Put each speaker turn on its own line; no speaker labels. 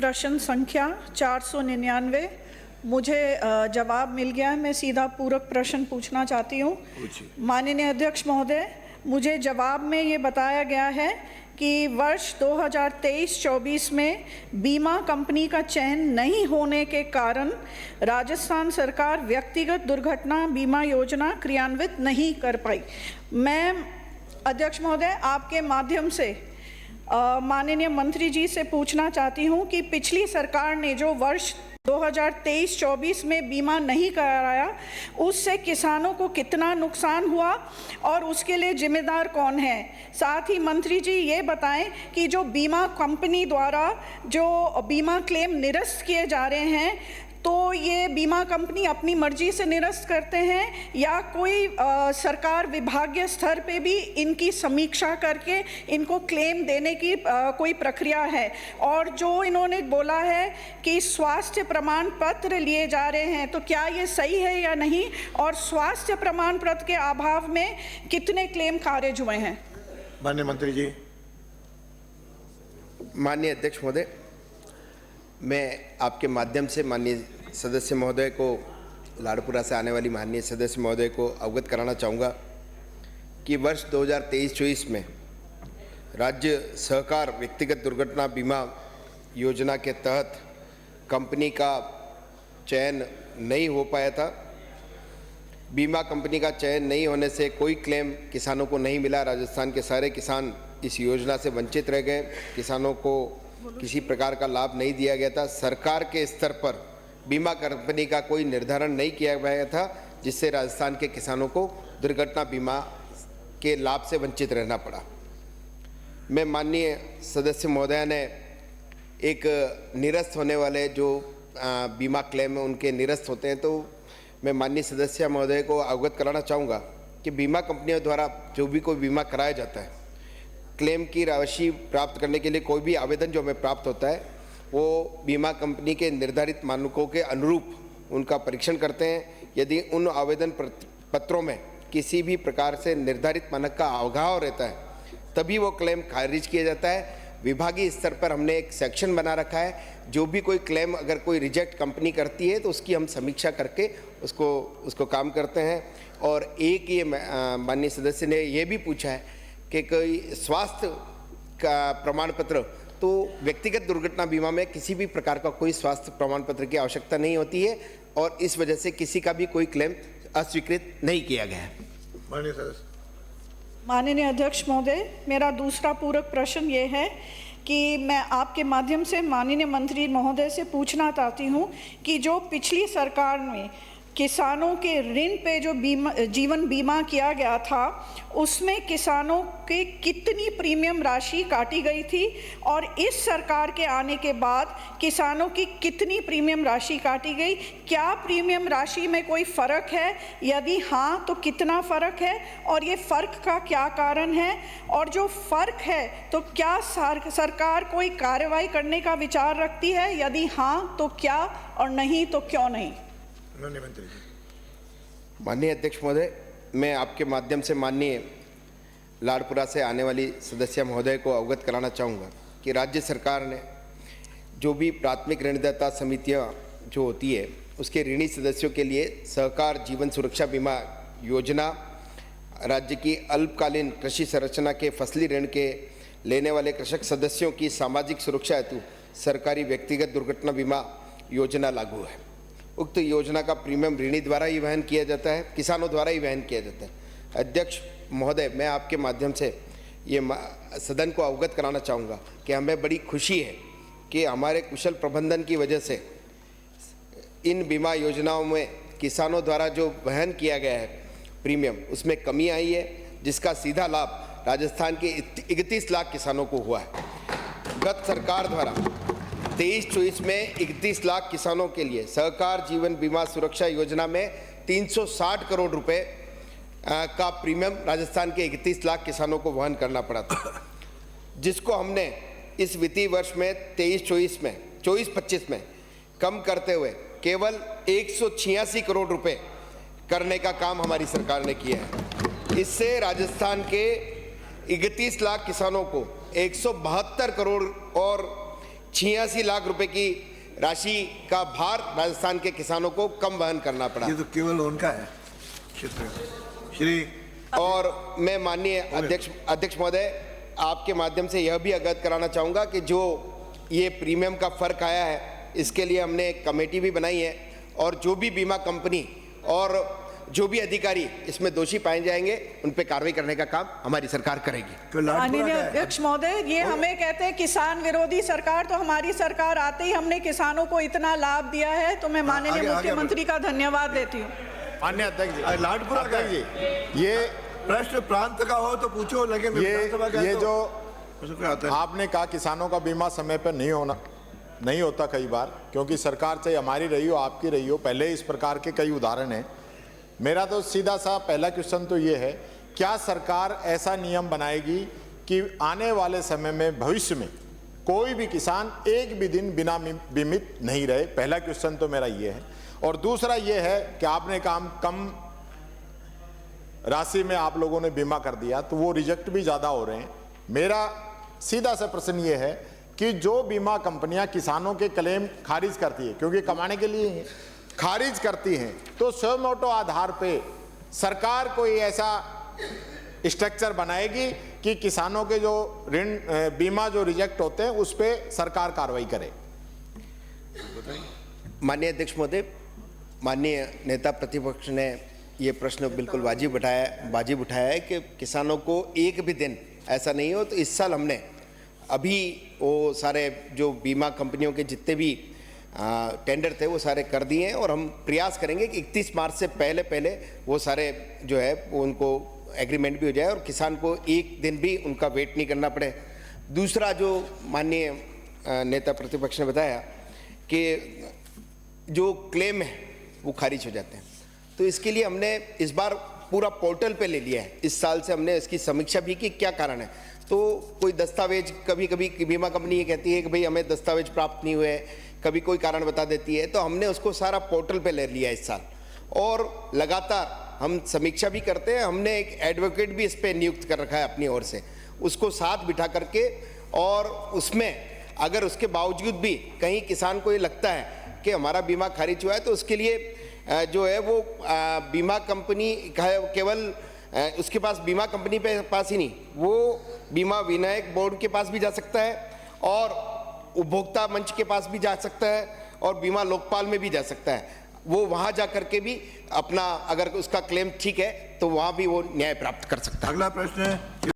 प्रश्न संख्या 499 मुझे जवाब मिल गया है। मैं सीधा पूरक प्रश्न पूछना चाहती हूँ। माननीय अध्यक्ष महोदय, मुझे जवाब में ये बताया गया है कि वर्ष 2023-24 में बीमा कंपनी का चयन नहीं होने के कारण राजस्थान सरकार व्यक्तिगत दुर्घटना बीमा योजना क्रियान्वित नहीं कर पाई। मैं अध्यक्ष महोदय आपके माध्यम से माननीय मंत्री जी से पूछना चाहती हूँ कि पिछली सरकार ने जो वर्ष 2023-24 में बीमा नहीं कराया, उससे किसानों को कितना नुकसान हुआ और उसके लिए जिम्मेदार कौन है। साथ ही मंत्री जी ये बताएं कि जो बीमा कंपनी द्वारा जो बीमा क्लेम निरस्त किए जा रहे हैं, तो ये बीमा कंपनी अपनी मर्जी से निरस्त करते हैं या कोई सरकार विभागीय स्तर पे भी इनकी समीक्षा करके इनको क्लेम देने की कोई प्रक्रिया है। और जो इन्होंने बोला है कि स्वास्थ्य प्रमाण पत्र लिए जा रहे हैं, तो क्या ये सही है या नहीं, और स्वास्थ्य प्रमाण पत्र के अभाव में कितने क्लेम खारिज हुए हैं।
माननीय मंत्री जी।
माननीय अध्यक्ष महोदय, मैं आपके माध्यम से माननीय सदस्य महोदय को, लाड़पुरा से आने वाली माननीय सदस्य महोदय को अवगत कराना चाहूँगा कि वर्ष 2023-24 में राज्य सहकार व्यक्तिगत दुर्घटना बीमा योजना के तहत कंपनी का चयन नहीं हो पाया था। बीमा कंपनी का चयन नहीं होने से कोई क्लेम किसानों को नहीं मिला। राजस्थान के सारे किसान इस योजना से वंचित रह गए। किसानों को किसी प्रकार का लाभ नहीं दिया गया था। सरकार के स्तर पर बीमा कंपनी का कोई निर्धारण नहीं किया गया था, जिससे राजस्थान के किसानों को दुर्घटना बीमा के लाभ से वंचित रहना पड़ा। मैं माननीय सदस्य महोदय ने एक निरस्त होने वाले जो बीमा क्लेम उनके निरस्त होते हैं, तो मैं माननीय सदस्य महोदय को अवगत कराना चाहूँगा कि बीमा कंपनियों द्वारा जो भी कोई बीमा कराया जाता है, क्लेम की राशि प्राप्त करने के लिए कोई भी आवेदन जो हमें प्राप्त होता है, वो बीमा कंपनी के निर्धारित मानकों के अनुरूप उनका परीक्षण करते हैं। यदि उन आवेदन पत्रों में किसी भी प्रकार से निर्धारित मानक का अभाव रहता है, तभी वो क्लेम खारिज किया जाता है। विभागीय स्तर पर हमने एक सेक्शन बना रखा है, जो भी कोई क्लेम अगर कोई रिजेक्ट कंपनी करती है तो उसकी हम समीक्षा करके उसको काम करते हैं। और एक ये माननीय सदस्य ने ये भी पूछा है कि कोई स्वास्थ्य का प्रमाण पत्र, तो व्यक्तिगत दुर्घटना बीमा में किसी भी प्रकार का कोई स्वास्थ्य प्रमाण पत्र की आवश्यकता नहीं होती है और इस वजह से किसी का भी कोई क्लेम अस्वीकृत नहीं किया गया है।
माननीय सदस्य।
माननीय अध्यक्ष महोदय, मेरा दूसरा पूरक प्रश्न ये है कि मैं आपके माध्यम से माननीय मंत्री महोदय से पूछना चाहती हूँ कि जो पिछली सरकार में किसानों के ऋण पे जो जीवन बीमा किया गया था, उसमें किसानों की कितनी प्रीमियम राशि काटी गई थी और इस सरकार के आने के बाद किसानों की कितनी प्रीमियम राशि काटी गई। क्या प्रीमियम राशि में कोई फ़र्क है? यदि हाँ, तो कितना फ़र्क है और ये फ़र्क का क्या कारण है? और जो फ़र्क है, तो क्या सरकार कोई कार्रवाई करने का विचार रखती है? यदि हाँ, तो क्या, और नहीं तो क्यों नहीं।
माननीय अध्यक्ष महोदय, मैं आपके माध्यम से माननीय लाड़पुरा से आने वाली सदस्य महोदय को अवगत कराना चाहूँगा कि राज्य सरकार ने जो भी प्राथमिक ऋणदाता समितियाँ जो होती है, उसके ऋणी सदस्यों के लिए सहकार जीवन सुरक्षा बीमा योजना, राज्य की अल्पकालीन कृषि संरचना के फसली ऋण के लेने वाले कृषक सदस्यों की सामाजिक सुरक्षा हेतु सरकारी व्यक्तिगत दुर्घटना बीमा योजना लागू है। उक्त योजना का प्रीमियम ऋणी द्वारा ही वहन किया जाता है, किसानों द्वारा ही वहन किया जाता है। अध्यक्ष महोदय, मैं आपके माध्यम से ये सदन को अवगत कराना चाहूँगा कि हमें बड़ी खुशी है कि हमारे कुशल प्रबंधन की वजह से इन बीमा योजनाओं में किसानों द्वारा जो वहन किया गया है प्रीमियम, उसमें कमी आई है, जिसका सीधा लाभ राजस्थान के 31 लाख किसानों को हुआ है। गत सरकार द्वारा 23-24 में 31 लाख किसानों के लिए सहकार जीवन बीमा सुरक्षा योजना में 360 करोड़ रुपए का प्रीमियम राजस्थान के 31 लाख किसानों को वहन करना पड़ा था, जिसको हमने इस वित्तीय वर्ष में 23-24 में 24-25 में कम करते हुए केवल 186 करोड़ रुपए करने का काम हमारी सरकार ने किया है। इससे राजस्थान के 31 लाख किसानों को 172 करोड़ और 86 लाख रुपए की राशि का भार राजस्थान के किसानों को कम वहन करना पड़ा।
ये तो केवल उनका है क्षेत्र का। श्री
और मैं माननीय अध्यक्ष महोदय आपके माध्यम से यह भी अवगत कराना चाहूँगा कि जो ये प्रीमियम का फर्क आया है इसके लिए हमने एक कमेटी भी बनाई है और जो भी बीमा कंपनी और जो भी अधिकारी इसमें दोषी पाए जाएंगे उन पे कार्रवाई करने का काम हमारी सरकार करेगी।
तो लाडपुरा
माननीय
का है।
अध्यक्ष महोदय, ये हमें कहते हैं किसान विरोधी सरकार, तो हमारी सरकार आते ही हमने किसानों को इतना लाभ दिया है, तो मैं माननीय
आगे
मुख्यमंत्री का धन्यवाद देती हूँ।
माननीय अध्यक्ष जी,
लाडपुरा का
अध्यक्ष
है।
जी, ये
प्रश्न प्रांत का हो तो पूछो, लेकिन विधानसभा का है
ये
तो
जो
उसको क्या आता है?
आपने कहा किसानों का बीमा समय पर नहीं होता कई बार, क्योंकि सरकार चाहे हमारी रही हो आपकी रही हो, पहले इस प्रकार के कई उदाहरण हैं। मेरा तो सीधा सा पहला क्वेश्चन तो ये है, क्या सरकार ऐसा नियम बनाएगी कि आने वाले समय में भविष्य में कोई भी किसान एक भी दिन बिना बीमित नहीं रहे? पहला क्वेश्चन तो मेरा ये है। और दूसरा ये है कि आपने कम राशि में आप लोगों ने बीमा कर दिया तो वो रिजेक्ट भी ज़्यादा हो रहे हैं। मेरा सीधा सा प्रश्न ये है कि जो बीमा कंपनियां किसानों के क्लेम खारिज करती है, क्योंकि कमाने के लिए ही खारिज करती हैं, तो स्वमोटो आधार पे सरकार कोई ऐसा स्ट्रक्चर बनाएगी कि किसानों के जो ऋण बीमा जो रिजेक्ट होते हैं उस पर सरकार कार्रवाई करे।
माननीय अध्यक्ष महोदय, माननीय नेता प्रतिपक्ष ने ये प्रश्न बिल्कुल वाजिब उठाया है कि किसानों को एक भी दिन ऐसा नहीं हो। तो इस साल हमने अभी वो सारे जो बीमा कंपनियों के जितने भी टेंडर थे वो सारे कर दिए हैं और हम प्रयास करेंगे कि 31 मार्च से पहले वो सारे जो है वो उनको एग्रीमेंट भी हो जाए और किसान को एक दिन भी उनका वेट नहीं करना पड़े। दूसरा जो माननीय नेता प्रतिपक्ष ने बताया कि जो क्लेम है वो खारिज हो जाते हैं, तो इसके लिए हमने इस बार पूरा पोर्टल पे ले लिया है। इस साल से हमने इसकी समीक्षा भी की क्या कारण है। तो कोई दस्तावेज, कभी कभी बीमा कंपनी ये कहती है कि भाई हमें दस्तावेज प्राप्त नहीं हुए, कभी कोई कारण बता देती है, तो हमने उसको सारा पोर्टल पे ले लिया इस साल और लगातार हम समीक्षा भी करते हैं। हमने एक एडवोकेट भी इस पर नियुक्त कर रखा है अपनी ओर से, उसको साथ बिठा करके, और उसमें अगर उसके बावजूद भी कहीं किसान को ये लगता है कि हमारा बीमा खारिज हुआ है तो उसके लिए जो है वो बीमा कंपनी केवल उसके पास बीमा कंपनी पे पास ही नहीं, वो बीमा विनायक बोर्ड के पास भी जा सकता है और उपभोक्ता मंच के पास भी जा सकता है और बीमा लोकपाल में भी जा सकता है। वो वहाँ जा करके भी अपना, अगर उसका क्लेम ठीक है तो वहाँ भी वो न्याय प्राप्त कर सकता है।
अगला प्रश्न है